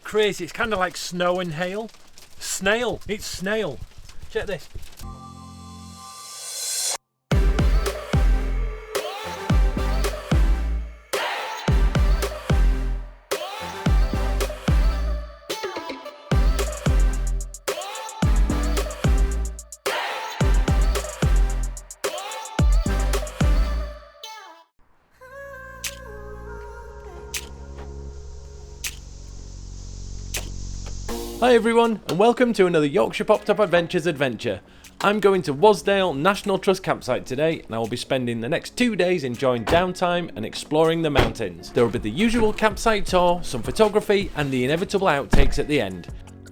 crazy. It's kind of like snow and hail. Snail. It's snail. Check this. Hi everyone, and welcome to another Yorkshire Pop Top Adventures adventure. I'm going to Wasdale National Trust campsite today, and I will be spending the next 2 days enjoying downtime and exploring the mountains. There will be the usual campsite tour, some photography, and the inevitable outtakes at the end.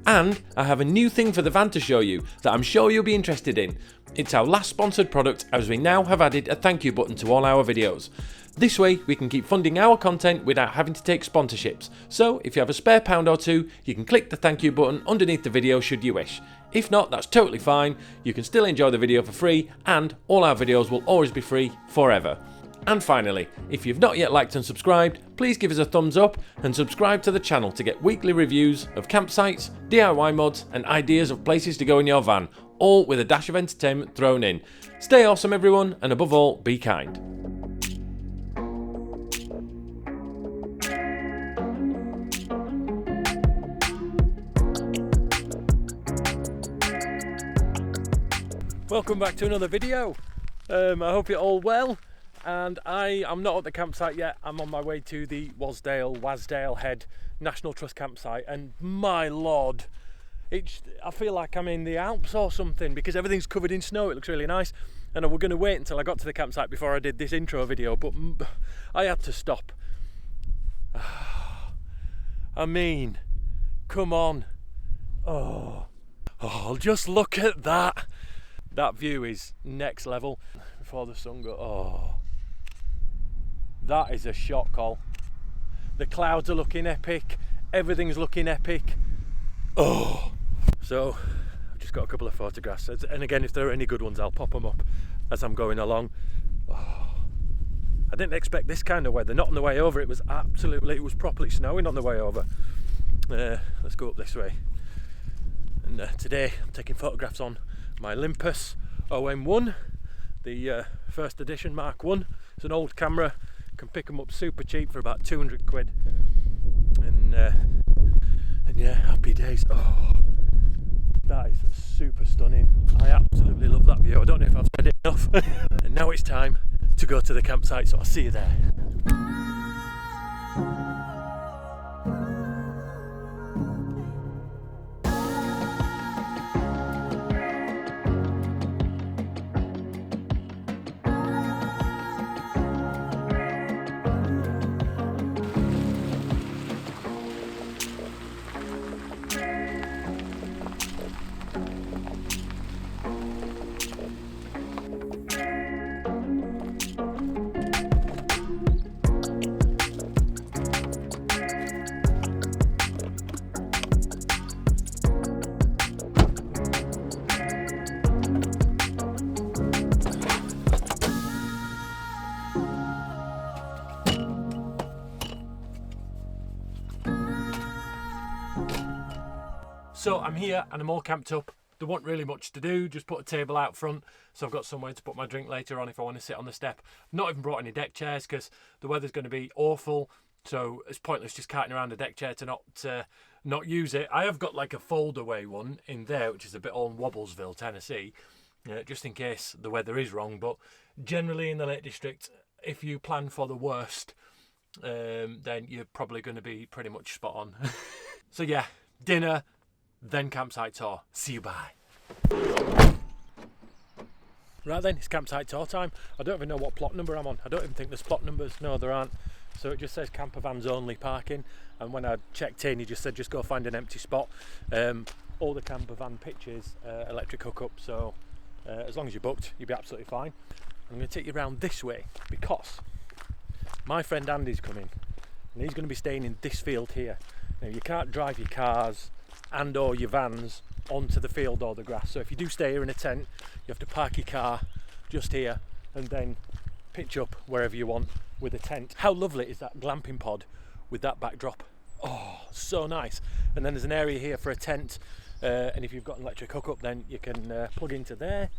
And I have a new thing for the van to show you that I'm sure you'll be interested in. It's our last sponsored product, as we now have added a thank you button to all our videos. This way we can keep funding our content without having to take sponsorships. So if you have a spare pound or two, you can click the thank you button underneath the video should you wish. If not, that's totally fine. You can still enjoy the video for free, and all our videos will always be free forever. And finally, if you've not yet liked and subscribed, please give us a thumbs up and subscribe to the channel to get weekly reviews of campsites, DIY mods, and ideas of places to go in your van, all with a dash of entertainment thrown in. Stay awesome everyone, and above all, be kind. Welcome back to another video. I hope you're all well, and I'm not at the campsite yet. I'm on my way to the Wasdale Head National Trust campsite, and my lord, I feel like I'm in the Alps or something because everything's covered in snow. It looks really nice, and we're going to wait until I got to the campsite before I did this intro video, but I had to stop. I mean, come on. Oh, just look at that. That view is next level. Before the sun goes, oh, that is a shot call. The clouds are looking epic. Everything's looking epic. Oh, so I've just got a couple of photographs. And again, if there are any good ones, I'll pop them up as I'm going along. Oh, I didn't expect this kind of weather. Not on the way over. It was properly snowing on the way over. Let's go up this way. And today I'm taking photographs on my Olympus OM1, the first edition Mark 1. It's an old camera, can pick them up super cheap for about 200 quid. And yeah, happy days. Oh, that is super stunning. I absolutely love that view. I don't know if I've said it enough. And now it's time to go to the campsite, so I'll see you there. So I'm here and I'm all camped up. There wasn't really much to do, just put a table out front, so I've got somewhere to put my drink later on if I want to sit on the step. I've not even brought any deck chairs because the weather's going to be awful, so it's pointless just carting around a deck chair to not use it. I have got like a fold-away one in there, which is a bit on Wobblesville, Tennessee, just in case the weather is wrong. But generally in the Lake District, if you plan for the worst, then you're probably going to be pretty much spot on. So yeah, dinner, then campsite tour. See you, bye. Right then, it's campsite tour time. I don't even know what plot number I'm on. I don't even think there's plot numbers. No, there aren't. So it just says camper vans only parking, and when I checked in, he just said just go find an empty spot. All the camper van pitches, electric hookup, so as long as you're booked, you'll be absolutely fine. I'm going to take you around this way because my friend Andy's coming, and he's going to be staying in this field here. Now, you can't drive your cars and or your vans onto the field or the grass, so if you do stay here in a tent, you have to park your car just here and then pitch up wherever you want with a tent. How lovely is that glamping pod with that backdrop? Oh, so nice. And then there's an area here for a tent, and if you've got an electric hookup, then you can plug into there.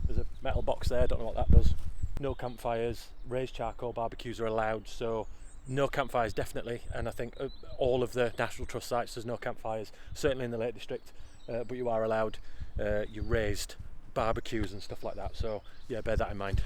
There's a metal box there, don't know what that does. No campfires, raised charcoal barbecues are allowed, so no campfires definitely, and I think all of the National Trust sites there's no campfires, certainly in the Lake District, but you are allowed your raised barbecues and stuff like that, so yeah, bear that in mind.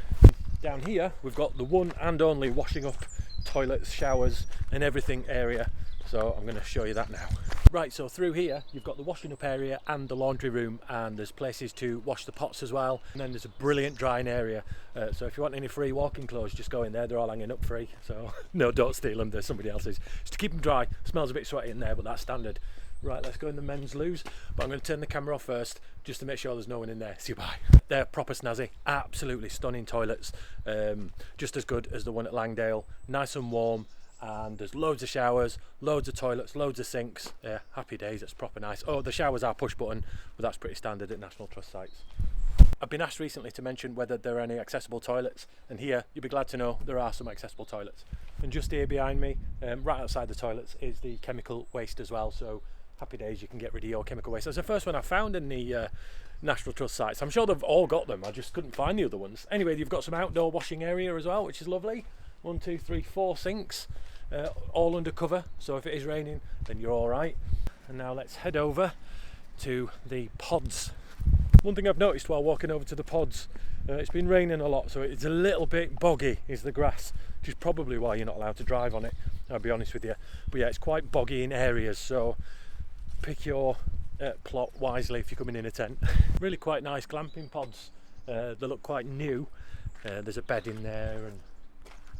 Down here we've got the one and only washing up, toilets, showers and everything area, so I'm going to show you that now. Right, so through here you've got the washing up area and the laundry room, and there's places to wash the pots as well, and then there's a brilliant drying area, so if you want any free walking clothes, just go in there, they're all hanging up free, so no, don't steal them, they're somebody else's. Just to keep them dry. Smells a bit sweaty in there, but that's standard. Right, let's go in the men's loos, but I'm going to turn the camera off first just to make sure there's no one in there. See you bye. They're proper snazzy, absolutely stunning toilets, just as good as the one at Langdale, nice and warm, and there's loads of showers, loads of toilets, loads of sinks. Yeah, happy days, it's proper nice. Oh, the showers are push button, but that's pretty standard at National Trust sites. I've been asked recently to mention whether there are any accessible toilets, and here you'll be glad to know there are some accessible toilets. And just here behind me, right outside the toilets, is the chemical waste as well, so happy days, you can get rid of your chemical waste. That's the first one I found in the National Trust sites. I'm sure they've all got them, I just couldn't find the other ones. Anyway, you've got some outdoor washing area as well, which is lovely. 1, 2, 3, 4 sinks, all under cover, so if it is raining then you're all right. And now let's head over to the pods. One thing I've noticed while walking over to the pods, it's been raining a lot, so it's a little bit boggy is the grass, which is probably why you're not allowed to drive on it, I'll be honest with you. But yeah, it's quite boggy in areas, so pick your plot wisely if you're coming in a tent. Really quite nice glamping pods, they look quite new. There's a bed in there and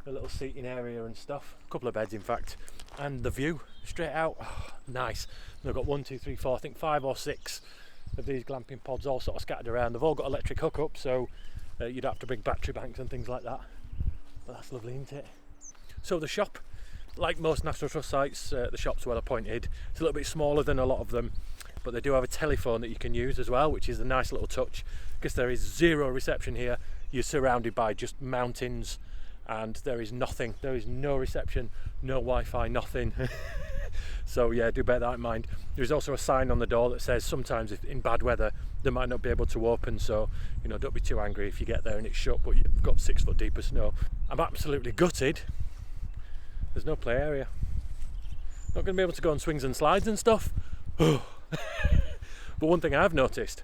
a little seating area and stuff, a couple of beds in fact, and the view straight out, oh, nice. And I've got 1, 2, 3, 4, I think 5 or 6 of these glamping pods all sort of scattered around. They've all got electric hookup, so you don't have to bring battery banks and things like that, but that's lovely, isn't it? So the shop, like most National Trust sites, the shop's well appointed. It's a little bit smaller than a lot of them, but they do have a telephone that you can use as well, which is a nice little touch, because there is zero reception here. You're surrounded by just mountains and there is nothing, there is no reception, no Wi-Fi, nothing. So yeah, do bear that in mind. There's also a sign on the door that says sometimes if in bad weather they might not be able to open, so you know, don't be too angry if you get there and it's shut but you've got 6 foot deep of snow. I'm absolutely gutted there's no play area. Not going to be able to go on swings and slides and stuff. But one thing I've noticed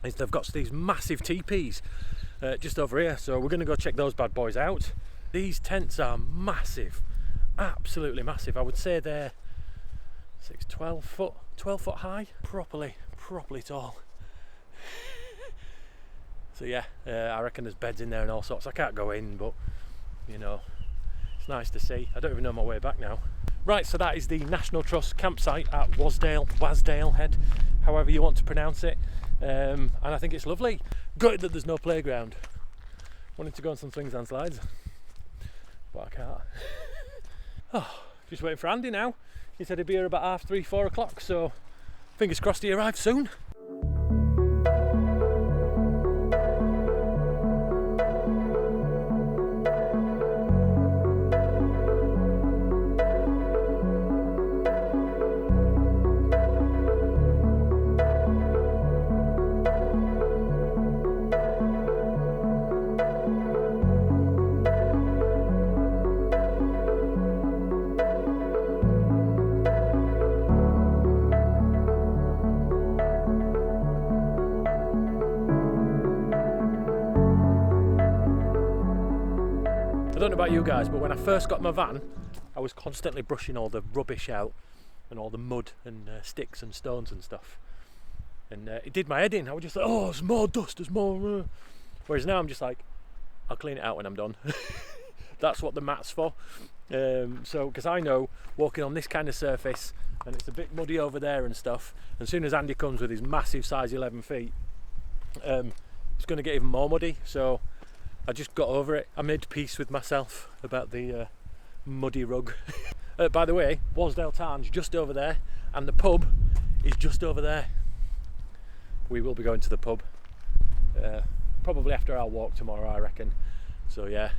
is they've got these massive teepees just over here, so we're going to go check those bad boys out. These tents are massive, absolutely massive. I would say they're 12 foot high, properly tall. So yeah, I reckon there's beds in there and all sorts. I can't go in, but you know, it's nice to see. I don't even know my way back now. Right, so that is the National Trust campsite at Wasdale Head, however you want to pronounce it, and I think it's lovely. Gutted that there's no playground. Wanted to go on some swings and slides, but I can't. Oh, just waiting for Andy now. He said he'd be here about 3:30, 4 o'clock, so fingers crossed he arrives soon. I don't know about you guys, but when I first got my van, I was constantly brushing all the rubbish out and all the mud and sticks and stones and stuff. And it did my head in. I was just like, oh, there's more dust, there's more. Whereas now I'm just like, I'll clean it out when I'm done. That's what the mat's for. So, because I know walking on this kind of surface, and it's a bit muddy over there and stuff, and as soon as Andy comes with his massive size 11 feet, it's going to get even more muddy. So I just got over it. I made peace with myself about the muddy rug. By the way, Wasdale Tarn's just over there, and the pub is just over there. We will be going to the pub probably after our walk tomorrow, I reckon. So yeah,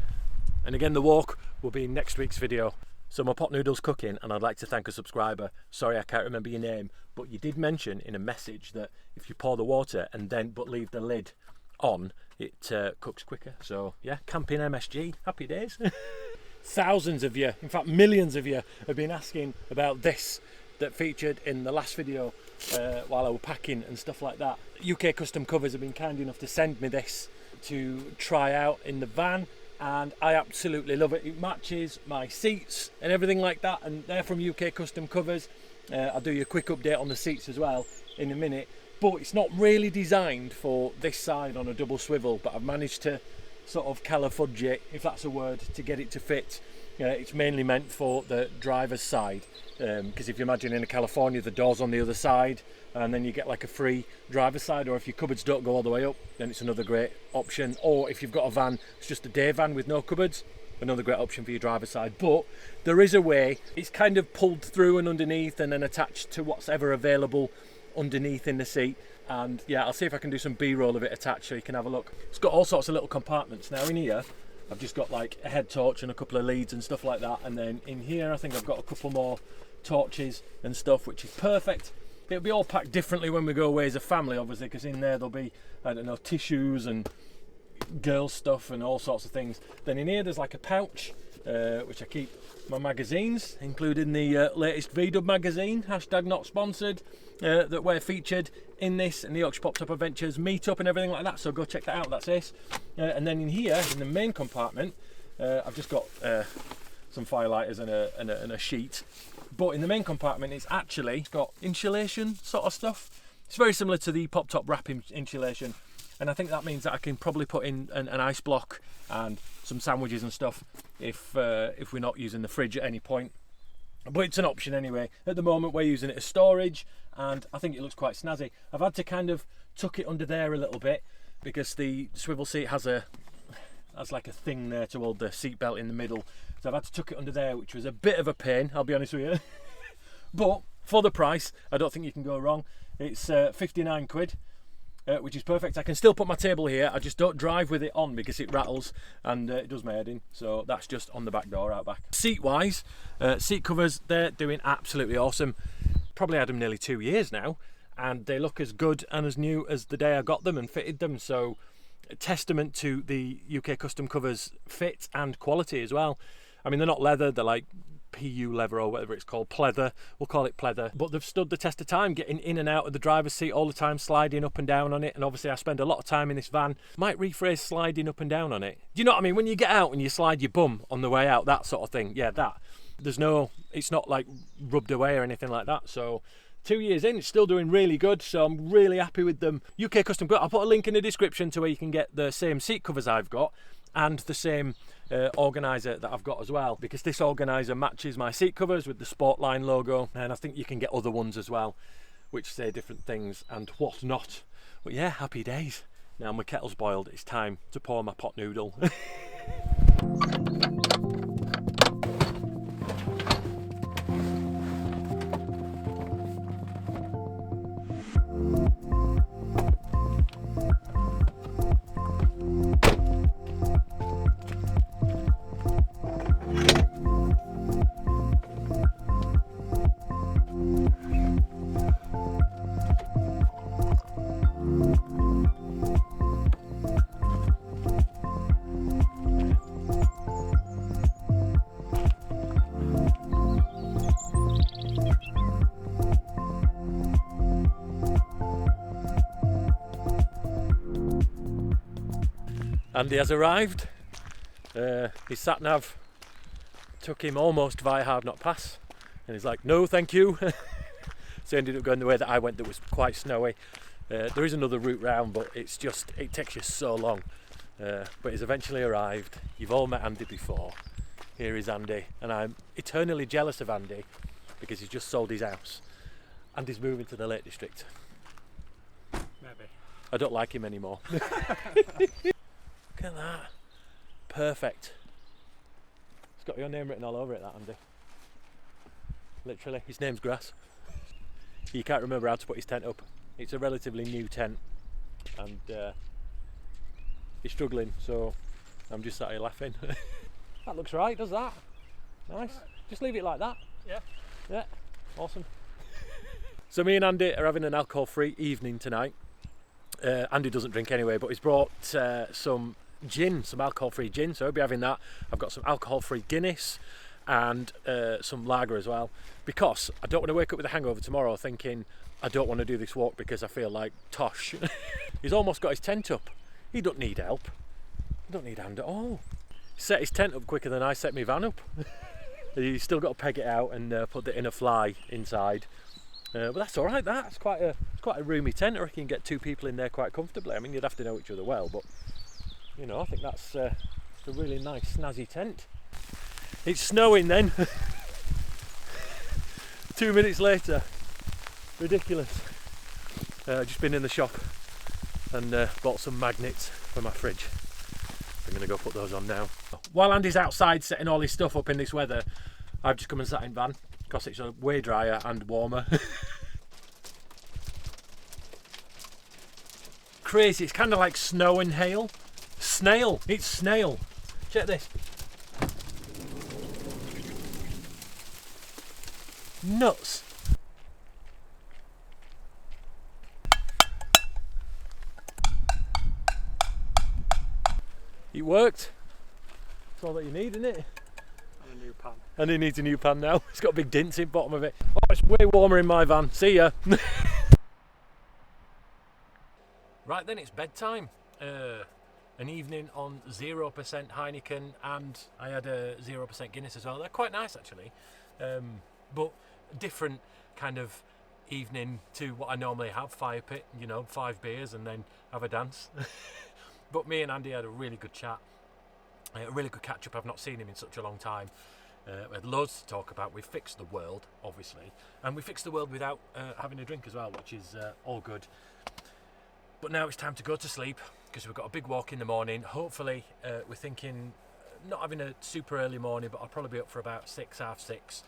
and again the walk will be in next week's video. So my pot noodle's cooking, and I'd like to thank a subscriber. Sorry, I can't remember your name, but you did mention in a message that if you pour the water and then but leave the lid on, it cooks quicker. So yeah, camping MSG, happy days. Thousands of you, in fact millions of you, have been asking about this that featured in the last video while I was packing and stuff like that. UK Custom Covers have been kind enough to send me this to try out in the van, and I absolutely love it. It matches my seats and everything like that, and they're from UK Custom Covers. I'll do you a quick update on the seats as well in a minute, but it's not really designed for this side on a double swivel, but I've managed to sort of califudge it, if that's a word, to get it to fit. It's mainly meant for the driver's side, because if you imagine in a California, the door's on the other side, and then you get like a free driver's side, or if your cupboards don't go all the way up, then it's another great option. Or if you've got a van, it's just a day van with no cupboards, another great option for your driver's side. But there is a way, it's kind of pulled through and underneath and then attached to what's ever available underneath in the seat. And yeah, I'll see if I can do some B-roll of it attached so you can have a look. It's got all sorts of little compartments. Now in here I've just got like a head torch and a couple of leads and stuff like that, and then in here I think I've got a couple more torches and stuff, which is perfect. It'll be all packed differently when we go away as a family, obviously, because in there there'll be, I don't know, tissues and girl stuff and all sorts of things. Then in here there's like a pouch which I keep my magazines, including the latest VDub magazine, hashtag not sponsored, that we're featured in this, and the Yorkshire Pop Top Adventures meetup and everything like that, so go check that out, that's it. And then in here, in the main compartment, I've just got some firelighters and a sheet, but in the main compartment it's got insulation sort of stuff. It's very similar to the Pop Top wrap insulation, and I think that means that I can probably put in an ice block and some sandwiches and stuff if we're not using the fridge at any point. But it's an option anyway. At the moment we're using it as storage, and I think it looks quite snazzy. I've had to kind of tuck it under there a little bit because the swivel seat has like a thing there to hold the seat belt in the middle. So I've had to tuck it under there, which was a bit of a pain, I'll be honest with you. But for the price, I don't think you can go wrong. It's 59 quid. Which is perfect. I can still put my table here, I just don't drive with it on because it rattles and it does my head in, so that's just on the back door out back. Seat wise, seat covers, they're doing absolutely awesome. Probably had them nearly 2 years now, and they look as good and as new as the day I got them and fitted them, so a testament to the UK Custom Covers fit and quality as well. I mean, they're not leather, they're like PU leather or whatever it's called, pleather, we'll call it pleather, but they've stood the test of time, getting in and out of the driver's seat all the time, sliding up and down on it. And obviously I spend a lot of time in this van. Might rephrase sliding up and down on it. Do you know what I mean? When you get out and you slide your bum on the way out, that sort of thing. Yeah, that. It's not like rubbed away or anything like that. So 2 years in, it's still doing really good, so I'm really happy with them. UK Custom Covers, I'll put a link in the description to where you can get the same seat covers I've got and the same organiser that I've got as well, because this organiser matches my seat covers with the Sportline logo, and I think you can get other ones as well which say different things and what not. But yeah, happy days. Now my kettle's boiled, it's time to pour my pot noodle. Andy has arrived. His sat nav took him almost via Hard Not Pass, and he's like, no thank you. So he ended up going the way that I went, that was quite snowy. There is another route round, but it takes you so long. But he's eventually arrived. You've all met Andy before. Here is Andy, and I'm eternally jealous of Andy because he's just sold his house and he's moving to the Lake District. Maybe. I don't like him anymore. Look at that. Perfect. It's got your name written all over it, that, Andy. Literally, his name's Grass. You can't remember how to put his tent up. It's a relatively new tent, and he's struggling, so I'm just sat here laughing. That looks right, does that? Nice. Just leave it like that. Yeah. Yeah, awesome. So me and Andy are having an alcohol-free evening tonight. Andy doesn't drink anyway, but he's brought some gin, some alcohol-free gin, so I'll be having that. I've got some alcohol-free Guinness and some lager as well, because I don't want to wake up with a hangover tomorrow thinking I don't want to do this walk because I feel like Tosh. He's almost got his tent up. He don't need help. He don't need hand at all. He set his tent up quicker than I set my van up. He's still got to peg it out and put the inner fly inside. But that's all right. It's quite a roomy tent. I reckon you can get 2 people in there quite comfortably. I mean, you'd have to know each other well, but you know, I think that's a really nice, snazzy tent. It's snowing then. 2 minutes later, ridiculous. Just been in the shop and bought some magnets for my fridge. I'm going to go put those on now. While Andy's outside setting all his stuff up in this weather, I've just come and sat in van because it's way drier and warmer. Crazy, it's kind of like snow and hail. Snail, it's snail. Check this. Nuts. It worked. That's all that you need, isn't it? And a new pan. And he needs a new pan now. It's got big dents in the bottom of it. Oh, it's way warmer in my van. See ya. Right then, it's bedtime. An evening on 0% Heineken, and I had a 0% Guinness as well. They're quite nice actually, but different kind of evening to what I normally have. Fire pit, you know, 5 beers and then have a dance. But me and Andy had a really good chat, a really good catch up. I've not seen him in such a long time. We had loads to talk about. We fixed the world, obviously, and we fixed the world without having a drink as well, which is all good. But now it's time to go to sleep because we've got a big walk in the morning. Hopefully, we're thinking not having a super early morning, but I'll probably be up for about 6, half 6.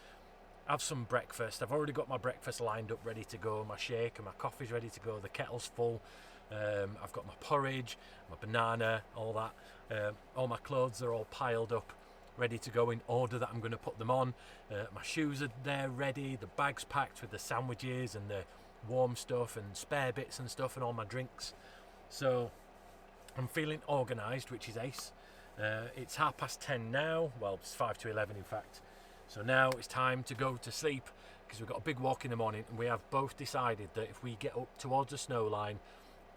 Have some breakfast. I've already got my breakfast lined up, ready to go. My shake and my coffee's ready to go. The kettle's full. I've got my porridge, my banana, all that. All my clothes are all piled up, ready to go in order that I'm going to put them on. My shoes are there ready. The bag's packed with the sandwiches and the warm stuff and spare bits and stuff and all my drinks. So I'm feeling organised, which is ace. It's 10:30 now. Well, it's 5 to 11 in fact. So now it's time to go to sleep because we've got a big walk in the morning, and we have both decided that if we get up towards the snow line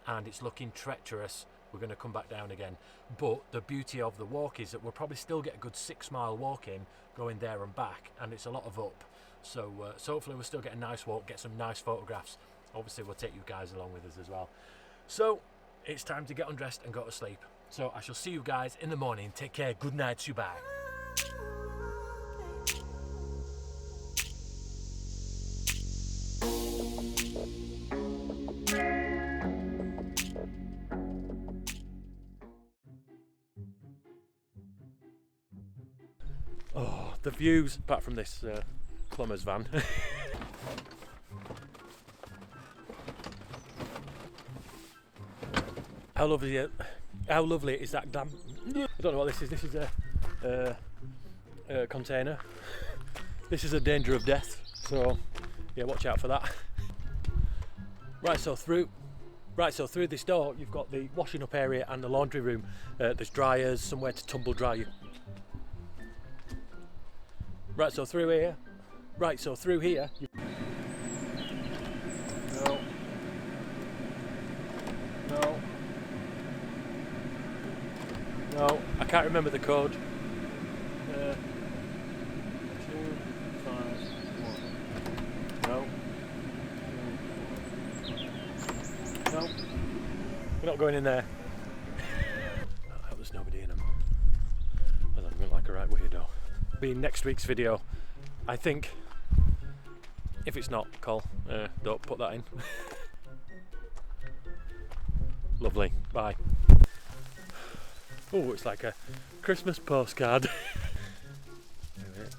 and it's looking treacherous, we're going to come back down again. But the beauty of the walk is that we'll probably still get a good 6-mile walk in going there and back, and it's a lot of up. So hopefully we'll still get a nice walk, get some nice photographs. Obviously we'll take you guys along with us as well. So it's time to get undressed and go to sleep. So I shall see you guys in the morning. Take care. Good night. Subye. Oh, the views, apart from this plumber's van. How lovely is that damn... I don't know what this is. This is a container. This is a danger of death, so yeah, watch out for that. Right, so through this door you've got the washing up area and the laundry room. There's dryers, somewhere to tumble dry you. Right, so through here. Right, so through here. No. No. No, I can't remember the code. 2, 5, 1. No. No. We're not going in there. I hope there's nobody in them. I'm going like a right weirdo. Be in next week's video, I think. If it's not, Cole, don't put that in. Lovely. Bye. Oh, it's like a Christmas postcard.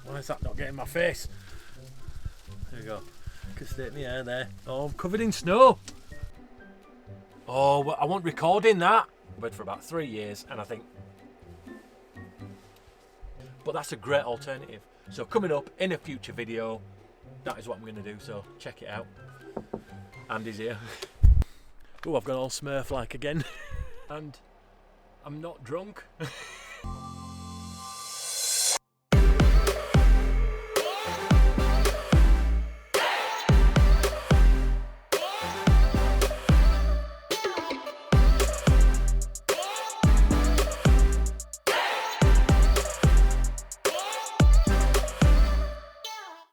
Why is that not getting my face? There we go. Can stick my hair there. Oh, I'm covered in snow. Oh, I wasn't recording that. I've waited for about 3 years, and I think. But that's a great alternative. So coming up in a future video, that is what I'm going to do, so check it out. Andy's here. Oh, I've gone all Smurf-like again. And I'm not drunk.